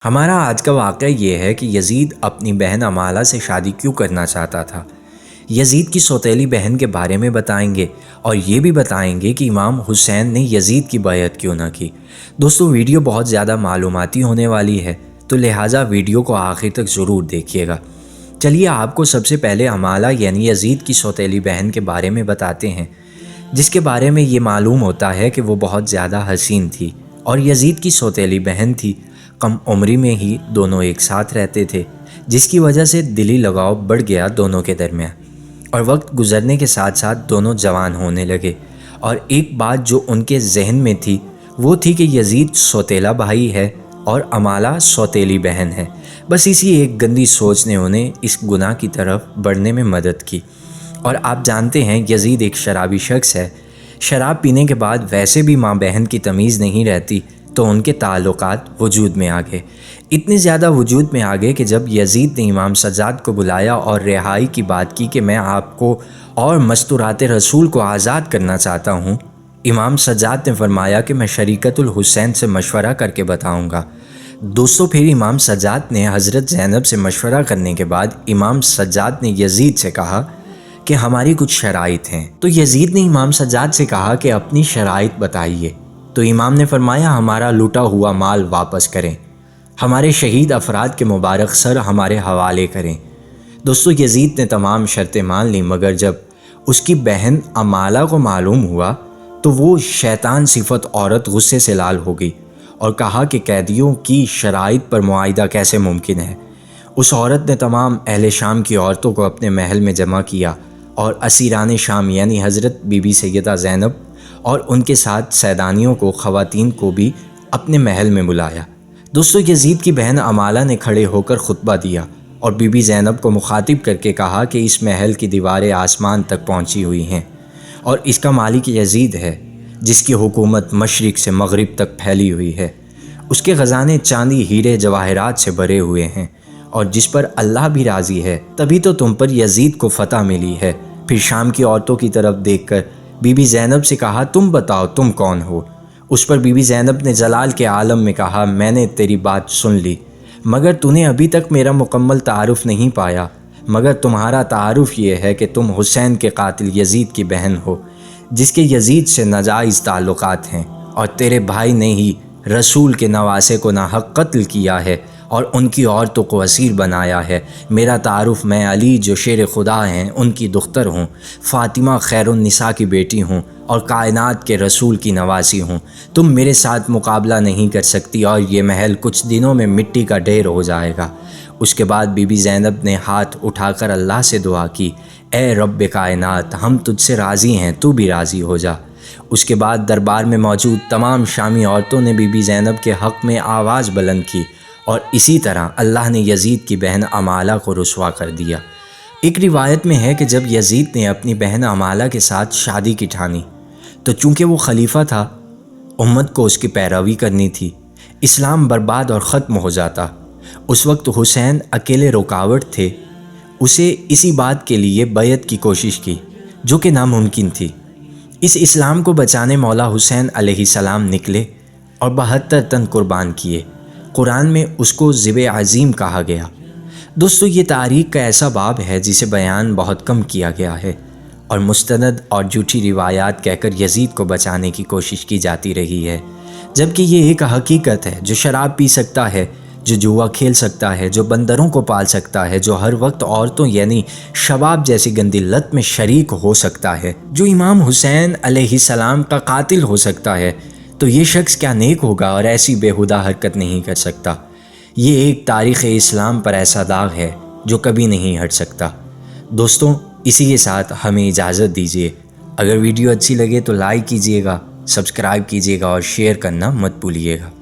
ہمارا آج کا واقعہ یہ ہے کہ یزید اپنی بہن امالہ سے شادی کیوں کرنا چاہتا تھا۔ یزید کی سوتیلی بہن کے بارے میں بتائیں گے اور یہ بھی بتائیں گے کہ امام حسین نے یزید کی بیعت کیوں نہ کی۔ دوستو ویڈیو بہت زیادہ معلوماتی ہونے والی ہے، تو لہٰذا ویڈیو کو آخر تک ضرور دیکھیے گا۔ چلیے آپ کو سب سے پہلے امالہ یعنی یزید کی سوتیلی بہن کے بارے میں بتاتے ہیں، جس کے بارے میں یہ معلوم ہوتا ہے کہ وہ بہت زیادہ حسین تھی اور یزید کی سوتیلی بہن تھی۔ کم عمری میں ہی دونوں ایک ساتھ رہتے تھے، جس کی وجہ سے دلی لگاؤ بڑھ گیا دونوں کے درمیان، اور وقت گزرنے کے ساتھ ساتھ دونوں جوان ہونے لگے۔ اور ایک بات جو ان کے ذہن میں تھی وہ تھی کہ یزید سوتیلا بھائی ہے اور امالہ سوتیلی بہن ہے۔ بس اسی ایک گندی سوچ نے انہیں اس گناہ کی طرف بڑھنے میں مدد کی۔ اور آپ جانتے ہیں یزید ایک شرابی شخص ہے۔ شراب پینے کے بعد ویسے بھی ماں بہن کی تمیز نہیں رہتی، تو ان کے تعلقات وجود میں آ گئے، اتنے زیادہ وجود میں آ گئے کہ جب یزید نے امام سجاد کو بلایا اور رہائی کی بات کی کہ میں آپ کو اور مستورات رسول کو آزاد کرنا چاہتا ہوں، امام سجاد نے فرمایا کہ میں شریکت الحسین سے مشورہ کر کے بتاؤں گا۔ دوستو پھر امام سجاد نے حضرت زینب سے مشورہ کرنے کے بعد امام سجاد نے یزید سے کہا کہ ہماری کچھ شرائط ہیں۔ تو یزید نے امام سجاد سے کہا کہ اپنی شرائط بتائیے۔ تو امام نے فرمایا ہمارا لوٹا ہوا مال واپس کریں، ہمارے شہید افراد کے مبارک سر ہمارے حوالے کریں۔ دوستو یزید نے تمام شرطیں مان لی، مگر جب اس کی بہن امالہ کو معلوم ہوا تو وہ شیطان صفت عورت غصے سے لال ہو گئی اور کہا کہ قیدیوں کی شرائط پر معاہدہ کیسے ممکن ہے۔ اس عورت نے تمام اہل شام کی عورتوں کو اپنے محل میں جمع کیا اور اسیران شام یعنی حضرت بی بی سیدہ زینب اور ان کے ساتھ سیدانیوں کو، خواتین کو بھی اپنے محل میں بلایا۔ دوستو یزید کی بہن امالہ نے کھڑے ہو کر خطبہ دیا اور بی بی زینب کو مخاطب کر کے کہا کہ اس محل کی دیواریں آسمان تک پہنچی ہوئی ہیں اور اس کا مالک یزید ہے، جس کی حکومت مشرق سے مغرب تک پھیلی ہوئی ہے۔ اس کے خزانے چاندی، ہیرے، جواہرات سے بھرے ہوئے ہیں اور جس پر اللہ بھی راضی ہے، تبھی تو تم پر یزید کو فتح ملی ہے۔ پھر شام کی عورتوں کی طرف دیکھ کر بی بی زینب سے کہا تم بتاؤ تم کون ہو؟ اس پر بی بی زینب نے جلال کے عالم میں کہا میں نے تیری بات سن لی، مگر تو نے ابھی تک میرا مکمل تعارف نہیں پایا، مگر تمہارا تعارف یہ ہے کہ تم حسین کے قاتل یزید کی بہن ہو، جس کے یزید سے ناجائز تعلقات ہیں، اور تیرے بھائی نے ہی رسول کے نواسے کو ناحق قتل کیا ہے اور ان کی عورتوں کو اسیر بنایا ہے۔ میرا تعارف میں علی جو شیر خدا ہیں ان کی دختر ہوں، فاطمہ خیر النساء کی بیٹی ہوں اور کائنات کے رسول کی نواسی ہوں۔ تم میرے ساتھ مقابلہ نہیں کر سکتی اور یہ محل کچھ دنوں میں مٹی کا ڈھیر ہو جائے گا۔ اس کے بعد بی بی زینب نے ہاتھ اٹھا کر اللہ سے دعا کی، اے رب کائنات ہم تجھ سے راضی ہیں، تو بھی راضی ہو جا۔ اس کے بعد دربار میں موجود تمام شامی عورتوں نے بی بی زینب کے حق میں آواز بلند کی اور اسی طرح اللہ نے یزید کی بہن امالہ کو رسوا کر دیا۔ ایک روایت میں ہے کہ جب یزید نے اپنی بہن امالہ کے ساتھ شادی کی ٹھانی تو چونکہ وہ خلیفہ تھا، امت کو اس کی پیروی کرنی تھی، اسلام برباد اور ختم ہو جاتا۔ اس وقت حسین اکیلے رکاوٹ تھے۔ اسے اسی بات کے لیے بیعت کی کوشش کی جو کہ ناممکن تھی۔ اس اسلام کو بچانے مولا حسین علیہ السلام نکلے اور 72 تن قربان کیے۔ قرآن میں اس کو ذبح عظیم کہا گیا۔ دوستو یہ تاریخ کا ایسا باب ہے جسے بیان بہت کم کیا گیا ہے اور مستند اور جھوٹی روایات کہہ کر یزید کو بچانے کی کوشش کی جاتی رہی ہے، جبکہ یہ ایک حقیقت ہے۔ جو شراب پی سکتا ہے، جو جوا کھیل سکتا ہے، جو بندروں کو پال سکتا ہے، جو ہر وقت عورتوں یعنی شباب جیسی گندی لت میں شریک ہو سکتا ہے، جو امام حسین علیہ السلام کا قاتل ہو سکتا ہے، تو یہ شخص کیا نیک ہوگا اور ایسی بیہودہ حرکت نہیں کر سکتا۔ یہ ایک تاریخ اسلام پر ایسا داغ ہے جو کبھی نہیں ہٹ سکتا۔ دوستوں اسی کے ساتھ ہمیں اجازت دیجیے۔ اگر ویڈیو اچھی لگے تو لائک کیجیے گا، سبسکرائب کیجیے گا اور شیئر کرنا مت بھولیے گا۔